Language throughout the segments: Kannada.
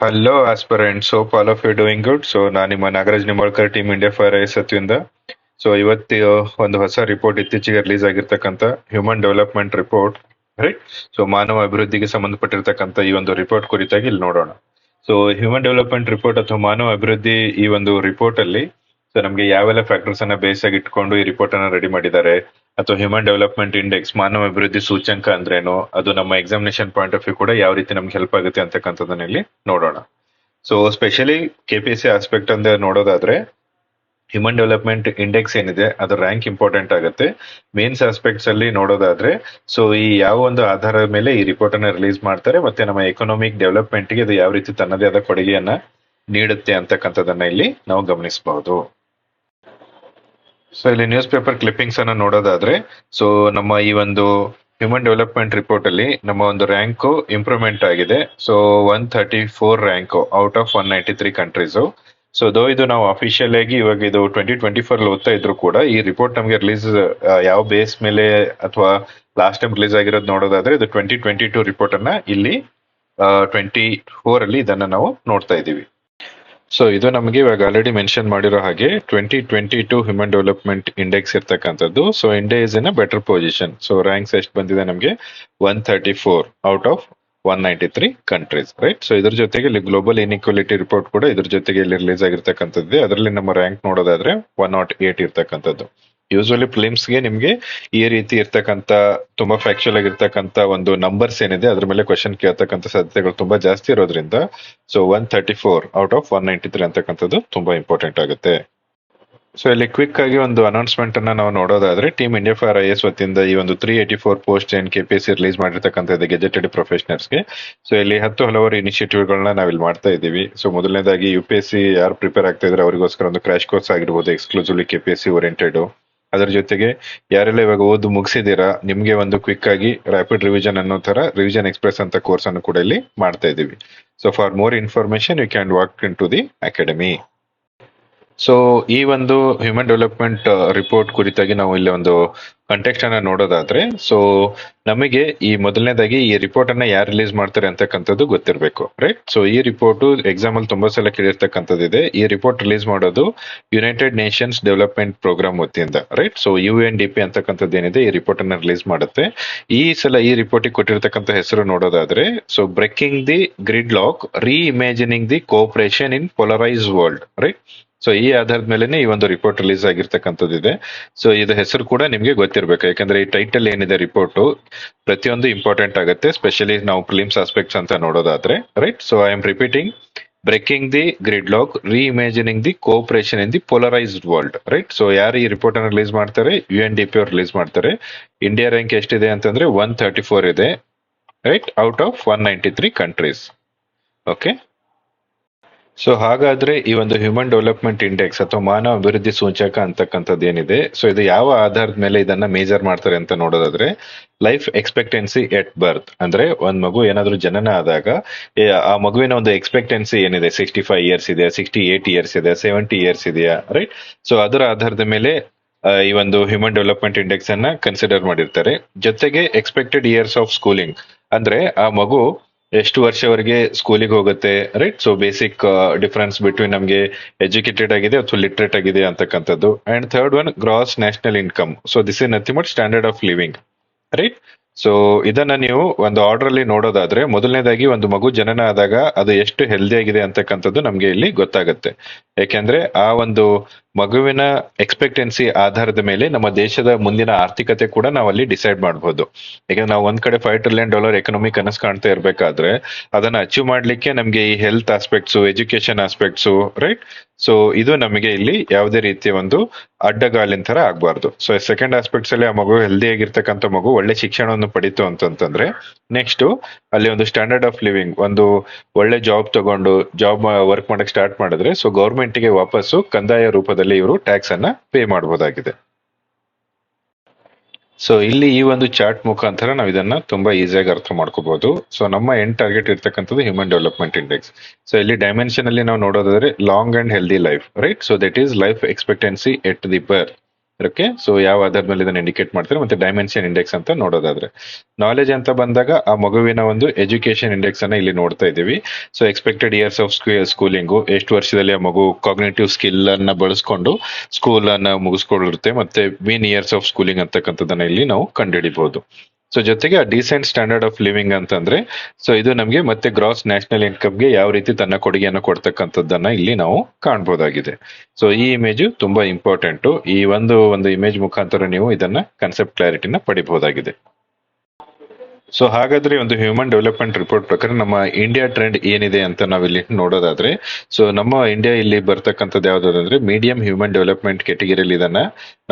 Hello aspirants, hope all of you doing good. So ನಾನು ನಿಮ್ಮ ನಾಗರಾಜ್ ನಿಂಬಾಳ್ಕರ್, ಟೀಮ್ ಇಂಡಿಯಾ ಫೈರ್ ಐ ಸತ್ವಿಂದ. ಸೊ ಇವತ್ತು ಒಂದು ಹೊಸ ರಿಪೋರ್ಟ್ ಇತ್ತೀಚೆಗೆ ರಿಲೀಸ್ ಆಗಿರ್ತಕ್ಕಂಥ human development report, right. So ಮಾನವ ಅಭಿವೃದ್ಧಿಗೆ ಸಂಬಂಧಪಟ್ಟಿರ್ತಕ್ಕಂಥ ಈ ಒಂದು ರಿಪೋರ್ಟ್ ಕುರಿತಾಗಿ ಇಲ್ಲಿ ನೋಡೋಣ. ಸೊ ಹ್ಯೂಮನ್ ಡೆವಲಪ್ಮೆಂಟ್ ರಿಪೋರ್ಟ್ ಅಥವಾ ಮಾನವ ಅಭಿವೃದ್ಧಿ ಈ ಒಂದು ರಿಪೋರ್ಟ್ ಅಲ್ಲಿ ಸೊ ನಮಗೆ ಯಾವೆಲ್ಲ ಫ್ಯಾಕ್ಟರ್ಸ್ ಅನ್ನ ಬೇಸ್ ಆಗಿ ಇಟ್ಕೊಂಡು ಈ ರಿಪೋರ್ಟ್ ಅನ್ನ ರೆಡಿ ಮಾಡಿದ್ದಾರೆ, ಅಥವಾ ಹ್ಯೂಮನ್ ಡೆವಲಪ್ಮೆಂಟ್ ಇಂಡೆಕ್ಸ್ ಮಾನವ ಅಭಿವೃದ್ಧಿ ಸೂಚ್ಯಂಕ ಅಂದ್ರೇನು, ಅದು ನಮ್ಮ ಎಕ್ಸಾಮಿನೇಷನ್ ಪಾಯಿಂಟ್ ಆಫ್ ವ್ಯೂ ಕೂಡ ಯಾವ ರೀತಿ ನಮ್ಗೆ ಹೆಲ್ಪ್ ಆಗುತ್ತೆ ಅಂತಕ್ಕಂಥದ್ದನ್ನ ಇಲ್ಲಿ ನೋಡೋಣ. ಸೊ ಸ್ಪೆಷಲಿ ಕೆಪಿಎಸ್ಸಿ ಆಸ್ಪೆಕ್ಟ್ ಅಂತ ನೋಡೋದಾದ್ರೆ ಹ್ಯೂಮನ್ ಡೆವಲಪ್ಮೆಂಟ್ ಇಂಡೆಕ್ಸ್ ಏನಿದೆ ಅದರ ರ್ಯಾಂಕ್ ಇಂಪಾರ್ಟೆಂಟ್ ಆಗುತ್ತೆ. ಮೇನ್ಸ್ ಆಸ್ಪೆಕ್ಟ್ಸ್ ಅಲ್ಲಿ ನೋಡೋದಾದ್ರೆ ಸೊ ಈ ಯಾವ ಒಂದು ಆಧಾರದ ಮೇಲೆ ಈ ರಿಪೋರ್ಟ್ ಅನ್ನ ರಿಲೀಸ್ ಮಾಡ್ತಾರೆ, ಮತ್ತೆ ನಮ್ಮ ಎಕನಾಮಿಕ್ ಡೆವಲಪ್ಮೆಂಟ್ ಗೆ ಇದು ಯಾವ ರೀತಿ ತನ್ನದೇ ಆದ ಕೊಡುಗೆಯನ್ನ ನೀಡುತ್ತೆ ಅಂತಕ್ಕಂಥದ್ದನ್ನ ಇಲ್ಲಿ ನಾವು ಗಮನಿಸಬಹುದು. ಸೊ ಇಲ್ಲಿ ನ್ಯೂಸ್ ಪೇಪರ್ ಕ್ಲಿಪ್ಪಿಂಗ್ಸ್ ಅನ್ನ ನೋಡೋದಾದ್ರೆ ಸೊ ನಮ್ಮ ಈ ಒಂದು ಹ್ಯೂಮನ್ ಡೆವಲಪ್ಮೆಂಟ್ ರಿಪೋರ್ಟ್ ಅಲ್ಲಿ ನಮ್ಮ ಒಂದು ರ್ಯಾಂಕ್ ಇಂಪ್ರೂವ್ಮೆಂಟ್ ಆಗಿದೆ. So 134 rank out of 193 countries. So ಇದು ನಾವು ಅಫಿಷಿಯಲ್ ಆಗಿ ಇವಾಗ ಇದು 2024 ಓದ್ತಾ ಇದ್ರು ಕೂಡ ಈ ರಿಪೋರ್ಟ್ ನಮಗೆ ರಿಲೀಸ್ ಯಾವ ಬೇಸ್ ಮೇಲೆ ಅಥವಾ ಲಾಸ್ಟ್ ಟೈಮ್ ರಿಲೀಸ್ ಆಗಿರೋದು ನೋಡೋದಾದ್ರೆ ಇದು 2022 ರಿಪೋರ್ಟ್ ಅನ್ನ ಇಲ್ಲಿ 24 ಅಲ್ಲಿ ಇದನ್ನ ನಾವು ನೋಡ್ತಾ ಇದೀವಿ. ಸೊ ಇದು ನಮಗೆ ಇವಾಗ ಆಲ್ರೆಡಿ ಮೆನ್ಷನ್ ಮಾಡಿರೋ ಹಾಗೆ 2022 ಹ್ಯೂಮನ್ ಡೆವಲಪ್ಮೆಂಟ್ ಇಂಡೆಕ್ಸ್ ಇರ್ತಕ್ಕಂಥದ್ದು. So India is in a better position. So ranks ಎಷ್ಟು ಬಂದಿದೆ ನಮಗೆ 134 out of 193 countries, right. So ಇದ್ರ ಜೊತೆಗೆ ಇಲ್ಲಿ ಗ್ಲೋಬಲ್ ಇನ್ಇಕ್ವಾಲಿಟಿ ರಿಪೋರ್ಟ್ ಕೂಡ ಇದ್ರ ಜೊತೆಗೆ ಇಲ್ಲಿ ರಿಲೀಸ್ ಆಗಿರ್ತಕ್ಕಂಥದ್ದು. ಅದರಲ್ಲಿ ನಮ್ಮ ರ್ಯಾಂಕ್ ನೋಡೋದಾದ್ರೆ 108 ಇರ್ತಕ್ಕಂಥದ್ದು. ಯೂಶುವಲಿ ಗೆ ನಿಮ್ಗೆ ಈ ರೀತಿ ಇರ್ತಕ್ಕಂಥ ತುಂಬಾ ಫ್ಯಾಕ್ಚುಯಲ್ ಆಗಿರ್ತಕ್ಕಂಥ ಒಂದು ನಂಬರ್ಸ್ ಏನಿದೆ ಅದ್ರ ಮೇಲೆ ಕ್ವಶನ್ ಕೇಳ್ತಕ್ಕಂಥ ಸಾಧ್ಯತೆಗಳು ತುಂಬಾ ಜಾಸ್ತಿ ಇರೋದ್ರಿಂದ ಸೊ 134 ಔಟ್ ಆಫ್ 193 ಅಂತಕ್ಕಂಥದ್ದು ತುಂಬಾ ಇಂಪಾರ್ಟೆಂಟ್ ಆಗುತ್ತೆ. ಸೊ ಇಲ್ಲಿ ಕ್ವಿಕ್ ಆಗಿ ಒಂದು ಅನೌನ್ಸ್ಮೆಂಟ್ ಅನ್ನ ನಾವು ನೋಡೋದಾದ್ರೆ ಟೀಮ್ ಇಂಡಿಯಾ ಫಾರ್ ಐಎಸ್ ವತಿಯಿಂದ ಈ ಒಂದು 384 ಪೋಸ್ಟ್ ಏನ್ ಕೆಪಿಎಸ್ಸಿ ರಿಲೀಸ್ ಮಾಡಿರ್ತಕ್ಕಂಥ ಗೆಜೆಟೆಡ್ ಪ್ರೊಫೆಷನಲ್ಸ್ಗೆ ಸೊ ಇಲ್ಲಿ ಹಲವಾರು ಇನಿಷಿಯೇಟಿವ್ ಗಳನ್ನ ನಾವಿಲ್ಲಿ ಮಾಡ್ತಾ ಇದೀವಿ. ಸೊ ಮೊದಲನೇದಾಗಿ UPSC ಯಾರು ಪ್ರಿಪೇರ್ ಆಗ್ತಾ ಇದ್ರೆ ಅವರಿಗೋಸ್ಕರ ಒಂದು ಕ್ರಾಶ್ ಕೋರ್ಸ್ ಆಗಿರ್ಬೋದು, ಎಕ್ಸ್ಕ್ಲೂಸಿವ್ಲಿ ಕೆಪಿಎಸ್ಸಿ ಓರಿಯೆಂಟೆಡ್. ಅದರ ಜೊತೆಗೆ ಯಾರೆಲ್ಲ ಇವಾಗ ಓದು ಮುಗಿಸಿದೀರಾ ನಿಮ್ಗೆ ಒಂದು ಕ್ವಿಕ್ ಆಗಿ ರ್ಯಾಪಿಡ್ ರಿವಿಷನ್ ಅನ್ನೋ ತರ ರಿವಿಷನ್ ಎಕ್ಸ್ಪ್ರೆಸ್ ಅಂತ ಕೋರ್ಸ್ ಅನ್ನು ಕೂಡ ಇಲ್ಲಿ ಮಾಡ್ತಾ ಇದೀವಿ. So for more information you can walk in to the academy. So ಈ ಒಂದು ಹ್ಯೂಮನ್ ಡೆವಲಪ್ಮೆಂಟ್ ರಿಪೋರ್ಟ್ ಕುರಿತಾಗಿ ನಾವು ಇಲ್ಲಿ ಒಂದು ಕಂಟೆಕ್ಸ್ಟ್ ಅನ್ನ ನೋಡೋದಾದ್ರೆ ಸೊ ನಮಗೆ ಈ ಮೊದಲನೇದಾಗಿ ಈ ರಿಪೋರ್ಟ್ ಅನ್ನ ಯಾರು ರಿಲೀಸ್ ಮಾಡ್ತಾರೆ ಅಂತಕ್ಕಂಥದ್ದು ಗೊತ್ತಿರಬೇಕು, ರೈಟ್. ಸೊ ಈ ರಿಪೋರ್ಟ್ ಎಕ್ಸಾಮ್ ಅಲ್ಲಿ ತುಂಬಾ ಸಲ ಕೇಳಿರ್ತಕ್ಕಂಥದ್ದಿದೆ. ಈ ರಿಪೋರ್ಟ್ ರಿಲೀಸ್ ಮಾಡೋದು ಯುನೈಟೆಡ್ ನೇಷನ್ಸ್ ಡೆವಲಪ್ಮೆಂಟ್ ಪ್ರೋಗ್ರಾಮ್ ವತಿಯಿಂದ, ರೈಟ್. ಸೊ UNDP ಅಂತಕ್ಕಂಥದ್ದು ಏನಿದೆ ಈ ರಿಪೋರ್ಟ್ ಅನ್ನ ರಿಲೀಸ್ ಮಾಡುತ್ತೆ. ಈ ಸಲ ಈ ರಿಪೋರ್ಟ್ ಕೊಟ್ಟಿರ್ತಕ್ಕಂಥ ಹೆಸರು ನೋಡೋದಾದ್ರೆ so breaking the gridlock, reimagining the cooperation in polarise world, right. So ಈ ಆಧಾರದ ಮೇಲೆನೆ ಈ ಒಂದು ರಿಪೋರ್ಟ್ ರಿಲೀಸ್ ಆಗಿರ್ತಕ್ಕಂಥದ್ದು ಇದೆ. ಸೊ ಇದು ಹೆಸರು ಕೂಡ ನಿಮ್ಗೆ ಗೊತ್ತಿರಬೇಕು, ಯಾಕಂದ್ರೆ ಈ ಟೈಟಲ್ ಏನಿದೆ ರಿಪೋರ್ಟ್ ಪ್ರತಿಯೊಂದು ಇಂಪಾರ್ಟೆಂಟ್ ಆಗುತ್ತೆ, ಸ್ಪೆಷಲಿ ನಾವು ಪ್ರಿಲಿಮ್ಸ್ ಆಸ್ಪೆಕ್ಟ್ಸ್ ಅಂತ ನೋಡೋದಾದ್ರೆ, right. So I am repeating, breaking the gridlock, reimagining the cooperation in the polarised world, right. So ಯಾರು ಈ ರಿಪೋರ್ಟ್ ಅನ್ನು ರಿಲೀಸ್ ಮಾಡ್ತಾರೆ, UNDP ಅವ್ರು ರಿಲೀಸ್ ಮಾಡ್ತಾರೆ. ಇಂಡಿಯಾ ರ್ಯಾಂಕ್ ಎಷ್ಟಿದೆ ಅಂತಂದ್ರೆ 134 ಇದೆ, right, out of 193 countries. Okay. So ಹಾಗಾದ್ರೆ ಈ ಒಂದು ಹ್ಯೂಮನ್ ಡೆವಲಪ್ಮೆಂಟ್ ಇಂಡೆಕ್ಸ್ ಅಥವಾ ಮಾನವ ಅಭಿವೃದ್ಧಿ ಸೂಚಕ ಅಂತಕ್ಕಂಥದ್ದು ಏನಿದೆ ಸೊ ಇದು ಯಾವ ಆಧಾರದ ಮೇಲೆ ಇದನ್ನ ಮೇಜರ್ ಮಾಡ್ತಾರೆ ಅಂತ ನೋಡೋದಾದ್ರೆ ಲೈಫ್ ಎಕ್ಸ್ಪೆಕ್ಟೆನ್ಸಿ ಎಟ್ ಬರ್ತ್, ಅಂದ್ರೆ ಒಂದ್ ಮಗು ಏನಾದ್ರೂ ಜನನ ಆದಾಗ ಆ ಮಗುವಿನ ಒಂದು ಎಕ್ಸ್ಪೆಕ್ಟೆನ್ಸಿ ಏನಿದೆ 65 ಇಯರ್ಸ್ ಇದೆಯಾ, 68 ಇಯರ್ಸ್ ಇದೆಯಾ, 70 ಇಯರ್ಸ್ ಇದೆಯಾ, ರೈಟ್. ಸೊ ಅದರ ಆಧಾರದ ಮೇಲೆ ಈ ಒಂದು ಹ್ಯೂಮನ್ ಡೆವಲಪ್ಮೆಂಟ್ ಇಂಡೆಕ್ಸ್ ಅನ್ನ ಕನ್ಸಿಡರ್ ಮಾಡಿರ್ತಾರೆ. ಜೊತೆಗೆ ಎಕ್ಸ್ಪೆಕ್ಟೆಡ್ ಇಯರ್ಸ್ ಆಫ್ ಸ್ಕೂಲಿಂಗ್, ಅಂದ್ರೆ ಆ ಮಗು ಎಷ್ಟು ವರ್ಷವರೆಗೆ ಸ್ಕೂಲಿಗೆ ಹೋಗುತ್ತೆ, right. So basic difference between ನಮಗೆ ಎಜುಕೇಟೆಡ್ ಆಗಿದೆ ಅಥವಾ ಲಿಟ್ರೇಟ್ ಆಗಿದೆ ಅಂತಕ್ಕಂಥದ್ದು. And third one gross national income. So this is nothing but standard of living, right. So ಇದನ್ನ ನೀವು ಒಂದು ಆರ್ಡರ್ ಅಲ್ಲಿ ನೋಡೋದಾದ್ರೆ ಮೊದಲನೇದಾಗಿ ಒಂದು ಮಗು ಜನನ ಆದಾಗ ಅದು ಎಷ್ಟು ಹೆಲ್ದಿ ಆಗಿದೆ ಅಂತಕ್ಕಂಥದ್ದು ನಮ್ಗೆ ಇಲ್ಲಿ ಗೊತ್ತಾಗುತ್ತೆ. ಯಾಕೆಂದ್ರೆ ಆ ಒಂದು ಮಗುವಿನ ಎಕ್ಸ್ಪೆಕ್ಟೆನ್ಸಿ ಆಧಾರದ ಮೇಲೆ ನಮ್ಮ ದೇಶದ ಮುಂದಿನ ಆರ್ಥಿಕತೆ ಕೂಡ ನಾವು ಅಲ್ಲಿ ಡಿಸೈಡ್ ಮಾಡಬಹುದು. ಯಾಕಂದ್ರೆ ನಾವು ಒಂದ್ ಕಡೆ $5 ಟ್ರಿಲಿಯನ್ ಎಕನಾಮಿ ಕನಸು ಕಾಣ್ತಾ ಇರ್ಬೇಕಾದ್ರೆ ಅದನ್ನ ಅಚೀವ್ ಮಾಡ್ಲಿಕ್ಕೆ ನಮ್ಗೆ ಈ health aspects, education aspects, right. So ಇದು ನಮಗೆ ಇಲ್ಲಿ ಯಾವುದೇ ರೀತಿಯ ಒಂದು ಅಡ್ಡಗಾಲಿನ ತರ ಆಗ್ಬಾರ್ದು. ಸೊ ಸೆಕೆಂಡ್ ಆಸ್ಪೆಕ್ಟ್ಸ್ ಅಲ್ಲಿ ಆ ಮಗು ಹೆಲ್ದಿ ಆಗಿರ್ತಕ್ಕಂಥ ಮಗು ಒಳ್ಳೆ ಶಿಕ್ಷಣವನ್ನು ಪಡಿತು ಅಂತಂದ್ರೆ ನೆಕ್ಸ್ಟ್ ಅಲ್ಲಿ ಒಂದು ಸ್ಟ್ಯಾಂಡರ್ಡ್ ಆಫ್ ಲಿವಿಂಗ್, ಒಂದು ಒಳ್ಳೆ ಜಾಬ್ ತಗೊಂಡು ಜಾಬ್ ವರ್ಕ್ ಮಾಡಕ್ ಸ್ಟಾರ್ಟ್ ಮಾಡಿದ್ರೆ ಸೊ ಗೌರ್ಮೆಂಟ್ ಗೆ ವಾಪಸ್ಸು ಕಂದಾಯ ರೂಪದಲ್ಲಿ ಇವರು ಟ್ಯಾಕ್ಸ್ ಅನ್ನ ಪೇ ಮಾಡಬಹುದಾಗಿದೆ. ಸೊ ಇಲ್ಲಿ ಈ ಒಂದು ಚಾರ್ಟ್ ಮುಖಾಂತರ ನಾವು ಇದನ್ನ ತುಂಬಾ ಈಸಿಯಾಗಿ ಅರ್ಥ ಮಾಡ್ಕೋಬಹುದು. ಸೊ ನಮ್ಮ ಎಂಡ್ ಟಾರ್ಗೆಟ್ ಇರ್ತಕ್ಕಂಥದ್ದು ಹ್ಯೂಮನ್ ಡೆವಲಪ್ಮೆಂಟ್ ಇಂಡೆಕ್ಸ್. ಸೊ ಇಲ್ಲಿ ಡೈಮೆನ್ಷನ್ ಅಲ್ಲಿ ನಾವು ನೋಡೋದಾದ್ರೆ long and healthy life, right. So that is life expectancy at the birth, okay. So ಯಾವ ಆಧಾರದ ಮೇಲೆ ಇದನ್ನ ಇಂಡಿಕೇಟ್ ಮಾಡ್ತಾರೆ, ಮತ್ತೆ ಡೈಮೆನ್ಷನ್ ಇಂಡೆಕ್ಸ್ ಅಂತ ನೋಡೋದಾದ್ರೆ, ನಾಲೆಜ್ ಅಂತ ಬಂದಾಗ ಆ ಮಗುವಿನ ಒಂದು ಎಜುಕೇಶನ್ ಇಂಡೆಕ್ಸ್ ಅನ್ನ ಇಲ್ಲಿ ನೋಡ್ತಾ ಇದೀವಿ. So expected years of schooling, ಎಷ್ಟು ವರ್ಷದಲ್ಲಿ ಆ ಮಗು ಕಾಗ್ನೇಟಿವ್ ಸ್ಕಿಲ್ ಅನ್ನ ಬಳಸ್ಕೊಂಡು ಸ್ಕೂಲ್ ಅನ್ನ ಮುಗಿಸ್ಕೊಂಡಿರುತ್ತೆ, ಮತ್ತೆ ಮೀನ್ ಇಯರ್ಸ್ ಆಫ್ ಸ್ಕೂಲಿಂಗ್ ಅಂತಕ್ಕಂಥದ್ದನ್ನ ಇಲ್ಲಿ ನಾವು ಕಂಡುಹಿಡಿಬಹುದು. ಸೊ ಜೊತೆಗೆ ಆ ಡಿಸೆಂಟ್ ಸ್ಟ್ಯಾಂಡರ್ಡ್ ಆಫ್ ಲಿವಿಂಗ್ ಅಂತಂದ್ರೆ, ಸೊ ಇದು ನಮಗೆ ಮತ್ತೆ ಗ್ರಾಸ್ ನ್ಯಾಷನಲ್ ಇನ್ಕಮ್ಗೆ ಯಾವ ರೀತಿ ತನ್ನ ಕೊಡುಗೆಯನ್ನು ಕೊಡ್ತಕ್ಕಂಥದ್ದನ್ನ ಇಲ್ಲಿ ನಾವು ಕಾಣಬಹುದಾಗಿದೆ. ಸೊ ಈ ಇಮೇಜ್ ತುಂಬಾ ಇಂಪಾರ್ಟೆಂಟ್. ಈ ಒಂದು ಇಮೇಜ್ ಮುಖಾಂತರ ನೀವು ಇದನ್ನ ಕಾನ್ಸೆಪ್ಟ್ ಕ್ಲಾರಿಟಿನ ಪಡಿಬಹುದಾಗಿದೆ. ಸೊ ಹಾಗಾದ್ರೆ ಒಂದು ಹ್ಯೂಮನ್ ಡೆವಲಪ್ಮೆಂಟ್ ರಿಪೋರ್ಟ್ ಪ್ರಕಾರ ನಮ್ಮ ಇಂಡಿಯಾ ಟ್ರೆಂಡ್ ಏನಿದೆ ಅಂತ ನಾವಿಲ್ಲಿ ನೋಡೋದಾದ್ರೆ, ಸೊ ನಮ್ಮ ಇಂಡಿಯಾ ಇಲ್ಲಿ ಬರ್ತಕ್ಕಂಥದ್ದು ಯಾವ್ದಾದ್ರೆ ಮೀಡಿಯಂ ಹ್ಯೂಮನ್ ಡೆವಲಪ್ಮೆಂಟ್ ಕೆಟಗರಿಯಲ್ಲಿ ಇದನ್ನ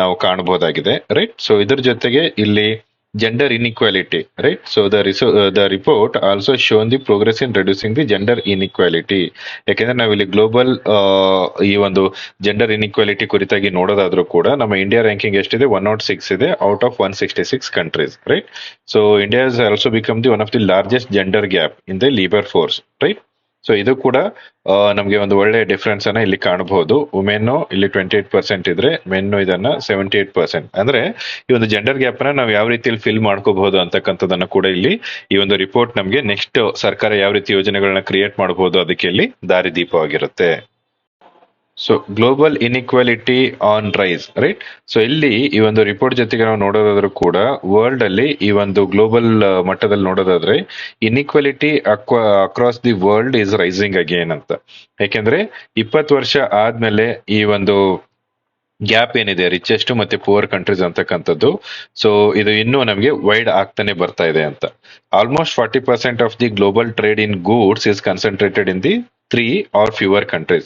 ನಾವು ಕಾಣಬಹುದಾಗಿದೆ, ರೈಟ್. ಸೊ ಇದ್ರ ಜೊತೆಗೆ ಇಲ್ಲಿ gender inequality, right. So the report also shown the progress in reducing the gender inequality. ಯಾಕೆಂದ್ರೆ ನಾವಿಲ್ಲಿ ಗ್ಲೋಬಲ್ ಈ ಒಂದು ಜೆಂಡರ್ ಇನ್ಇಕ್ವಾಲಿಟಿ ಕುರಿತಾಗಿ ನೋಡೋದಾದ್ರೂ ಕೂಡ ನಮ್ಮ ಇಂಡಿಯಾ ರ್ಯಾಂಕಿಂಗ್ ಎಷ್ಟಿದೆ, 106 ಇದೆ out of 166 countries, right. So India has also become the one of the largest gender gap in the labour force, right. So ಇದು ಕೂಡ ನಮಗೆ ಒಂದು ಒಳ್ಳೆ ಡಿಫರೆನ್ಸ್ ಅನ್ನ ಇಲ್ಲಿ ಕಾಣಬಹುದು. ವುಮೆನ್ ಇಲ್ಲಿ 28% ಇದ್ರೆ ಮೆನ್ ಇದನ್ನ 78%. ಅಂದ್ರೆ ಈ ಒಂದು ಜೆಂಡರ್ ಗ್ಯಾಪ್ ನ ನಾವು ಯಾವ ರೀತಿಯಲ್ಲಿ ಫಿಲ್ ಮಾಡ್ಕೋಬಹುದು ಅಂತಕ್ಕಂಥದ್ದನ್ನ ಕೂಡ ಇಲ್ಲಿ ಈ ಒಂದು ರಿಪೋರ್ಟ್ ನಮಗೆ ನೆಕ್ಸ್ಟ್ ಸರ್ಕಾರ ಯಾವ ರೀತಿ ಯೋಜನೆಗಳನ್ನ ಕ್ರಿಯೇಟ್ ಮಾಡಬಹುದು ಅದಕ್ಕೆ ಇಲ್ಲಿ ದಾರಿದೀಪವಾಗಿರುತ್ತೆ. So global inequality on rise, right. So ಇಲ್ಲಿ ಈ ಒಂದು ರಿಪೋರ್ಟ್ ಜೊತೆಗೆ ನಾವು ನೋಡೋದಾದ್ರೂ ಕೂಡ ವರ್ಲ್ಡ್ ಅಲ್ಲಿ ಈ ಒಂದು ಗ್ಲೋಬಲ್ ಮಟ್ಟದಲ್ಲಿ ನೋಡೋದಾದ್ರೆ inequality across the world is rising again ಅಂತ. ಯಾಕೆಂದ್ರೆ 20 ವರ್ಷ ಆದ್ಮೇಲೆ ಈ ಒಂದು ಗ್ಯಾಪ್ ಏನಿದೆ ರಿಚೆಸ್ಟ್ ಮತ್ತೆ ಪುವರ್ ಕಂಟ್ರೀಸ್ ಅಂತಕ್ಕಂಥದ್ದು, ಸೊ ಇದು ಇನ್ನೂ ನಮಗೆ ವೈಡ್ ಆಗ್ತಾನೆ ಬರ್ತಾ ಇದೆ ಅಂತ. Almost 40% of the global trade in goods is concentrated in the 3 or fewer countries.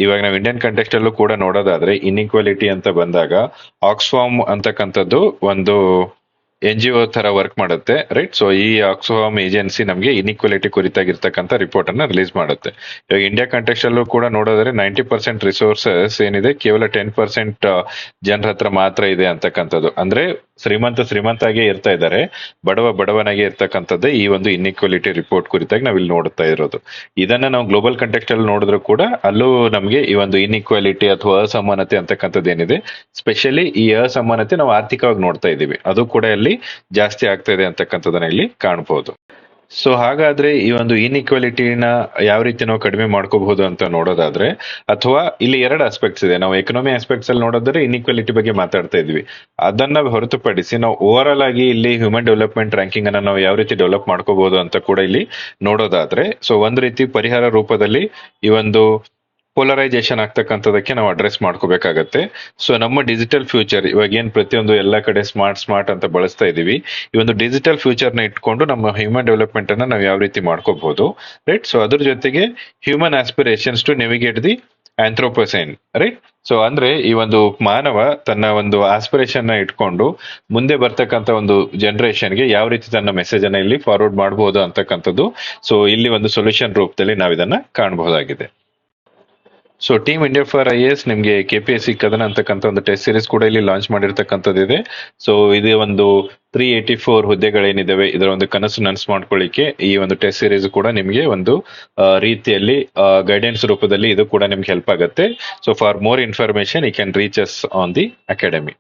ಇವಾಗ ನಾವು ಇಂಡಿಯನ್ ಕಂಟೆಕ್ಸ್ಟ್ ಅಲ್ಲೂ ಕೂಡ ನೋಡೋದಾದ್ರೆ ಇನ್ಇಕ್ವಾಲಿಟಿ ಅಂತ ಬಂದಾಗ ಆಕ್ಸ್ಫಾರ್ಮ್ ಅಂತಕ್ಕಂಥದ್ದು ಒಂದು NGO ತರ ವರ್ಕ್ ಮಾಡುತ್ತೆ, ರೈಟ್. ಸೊ ಈ ಆಕ್ಸ್ಫಾರ್ಮ್ ಏಜೆನ್ಸಿ ನಮಗೆ ಇನ್ಇಕ್ವಾಲಿಟಿ ಕುರಿತಾಗಿರ್ತಕ್ಕಂಥ ರಿಪೋರ್ಟ್ ಅನ್ನ ರಿಲೀಸ್ ಮಾಡುತ್ತೆ. ಇವಾಗ ಇಂಡಿಯಾ ಕಂಟೆಕ್ಸ್ಟ್ ಅಲ್ಲೂ ಕೂಡ ನೋಡೋದಾದ್ರೆ 90% ರಿಸೋರ್ಸಸ್ ಏನಿದೆ ಕೇವಲ 10% ಜನರ ಹತ್ರ ಮಾತ್ರ ಇದೆ ಅಂತಕ್ಕಂಥದ್ದು. ಅಂದ್ರೆ ಶ್ರೀಮಂತಾಗೆ ಇರ್ತಾ ಇದ್ದಾರೆ, ಬಡವನಾಗೆ ಇರ್ತಕ್ಕಂಥದ್ದೇ ಈ ಒಂದು ಇನ್ಇಕ್ವಾಲಿಟಿ ರಿಪೋರ್ಟ್ ಕುರಿತಾಗಿ ನಾವಿಲ್ಲಿ ನೋಡ್ತಾ ಇರೋದು. ಇದನ್ನ ನಾವು ಗ್ಲೋಬಲ್ ಕಂಟೆಕ್ಸ್ಟ್ ಅಲ್ಲಿ ನೋಡಿದ್ರು ಕೂಡ ಅಲ್ಲೂ ನಮಗೆ ಈ ಒಂದು ಇನ್ಇಕ್ವಾಲಿಟಿ ಅಥವಾ ಅಸಮಾನತೆ ಅಂತಕ್ಕಂಥದ್ದು ಏನಿದೆ, ಸ್ಪೆಷಲಿ ಈ ಅಸಮಾನತೆ ನಾವು ಆರ್ಥಿಕವಾಗಿ ನೋಡ್ತಾ ಇದ್ದೀವಿ, ಅದು ಕೂಡ ಇಲ್ಲಿ ಜಾಸ್ತಿ ಆಗ್ತಾ ಇದೆ ಅಂತಕ್ಕಂಥದ್ದನ್ನ ಇಲ್ಲಿ ಕಾಣಬಹುದು. ಸೊ ಹಾಗಾದ್ರೆ ಈ ಒಂದು ಇನ್ಇಕ್ವಾಲಿಟಿನ ಯಾವ ರೀತಿ ನಾವು ಕಡಿಮೆ ಮಾಡ್ಕೋಬಹುದು ಅಂತ ನೋಡೋದಾದ್ರೆ, ಅಥವಾ ಇಲ್ಲಿ 2 ಆಸ್ಪೆಕ್ಟ್ಸ್ ಇದೆ. ನಾವು ಎಕನಾಮಿ ಆಸ್ಪೆಕ್ಟ್ಸ್ ಅಲ್ಲಿ ನೋಡೋದಾದ್ರೆ ಇನ್ಇಕ್ವಾಲಿಟಿ ಬಗ್ಗೆ ಮಾತಾಡ್ತಾ ಇದ್ವಿ. ಅದನ್ನ ಹೊರತುಪಡಿಸಿ ನಾವು ಓವರ್ ಆಲ್ ಆಗಿ ಇಲ್ಲಿ ಹ್ಯೂಮನ್ ಡೆವಲಪ್ಮೆಂಟ್ ರ್ಯಾಂಕಿಂಗ್ ಅನ್ನ ನಾವು ಯಾವ ರೀತಿ ಡೆವಲಪ್ ಮಾಡ್ಕೋಬಹುದು ಅಂತ ಕೂಡ ಇಲ್ಲಿ ನೋಡೋದಾದ್ರೆ, ಸೊ ಒಂದ್ ರೀತಿ ಪರಿಹಾರ ರೂಪದಲ್ಲಿ ಈ ಒಂದು ಪೋಲರೈಸೇಷನ್ ಆಗ್ತಕ್ಕಂಥದಕ್ಕೆ ನಾವು ಅಡ್ರೆಸ್ ಮಾಡ್ಕೋಬೇಕಾಗತ್ತೆ. ಸೊ ನಮ್ಮ ಡಿಜಿಟಲ್ ಫ್ಯೂಚರ್ ಇವಾಗ ಏನ್ ಪ್ರತಿಯೊಂದು ಎಲ್ಲ ಕಡೆ ಸ್ಮಾರ್ಟ್ ಅಂತ ಬಳಸ್ತಾ ಇದೀವಿ, ಈ ಒಂದು ಡಿಜಿಟಲ್ ಫ್ಯೂಚರ್ ನ ಇಟ್ಕೊಂಡು ನಮ್ಮ ಹ್ಯೂಮನ್ ಡೆವಲಪ್ಮೆಂಟ್ ಅನ್ನ ನಾವು ಯಾವ ರೀತಿ ಮಾಡ್ಕೋಬಹುದು, ರೈಟ್. ಸೊ ಅದ್ರ ಜೊತೆಗೆ human aspirations to navigate the anthropocene, right. So ಅಂದ್ರೆ ಈ ಒಂದು ಮಾನವ ತನ್ನ ಒಂದು ಆಸ್ಪಿರೇಷನ್ ನ ಇಟ್ಕೊಂಡು ಮುಂದೆ ಬರ್ತಕ್ಕಂಥ ಒಂದು ಜನರೇಷನ್ಗೆ ಯಾವ ರೀತಿ ತನ್ನ ಮೆಸೇಜ್ ಅನ್ನ ಇಲ್ಲಿ ಫಾರ್ವರ್ಡ್ ಮಾಡಬಹುದು ಅಂತಕ್ಕಂಥದ್ದು. ಸೊ ಇಲ್ಲಿ ಒಂದು ಸೊಲ್ಯೂಷನ್ ರೂಪದಲ್ಲಿ ನಾವು ಇದನ್ನ ಕಾಣಬಹುದಾಗಿದೆ. So team India for IAS ನಿಮ್ಗೆ KPSC ಕದನ ಅಂತಕ್ಕಂಥ ಒಂದು ಟೆಸ್ಟ್ ಸೀರೀಸ್ ಕೂಡ ಇಲ್ಲಿ ಲಾಂಚ್ ಮಾಡಿರ್ತಕ್ಕಂಥದ್ದಿದೆ. ಸೊ ಇದು ಒಂದು 384 ಹುದ್ದೆಗಳೇನಿದಾವೆ ಇದರ ಒಂದು ಕನಸು ನನಸು ಮಾಡ್ಕೊಳ್ಳಿಕ್ಕೆ ಈ ಒಂದು ಟೆಸ್ಟ್ ಸೀರೀಸ್ ಕೂಡ ನಿಮ್ಗೆ ಒಂದು ರೀತಿಯಲ್ಲಿ ಗೈಡೆನ್ಸ್ ರೂಪದಲ್ಲಿ ಇದು ಕೂಡ ನಿಮ್ಗೆ ಹೆಲ್ಪ್ ಆಗುತ್ತೆ. So for more information you can reach us on the academy.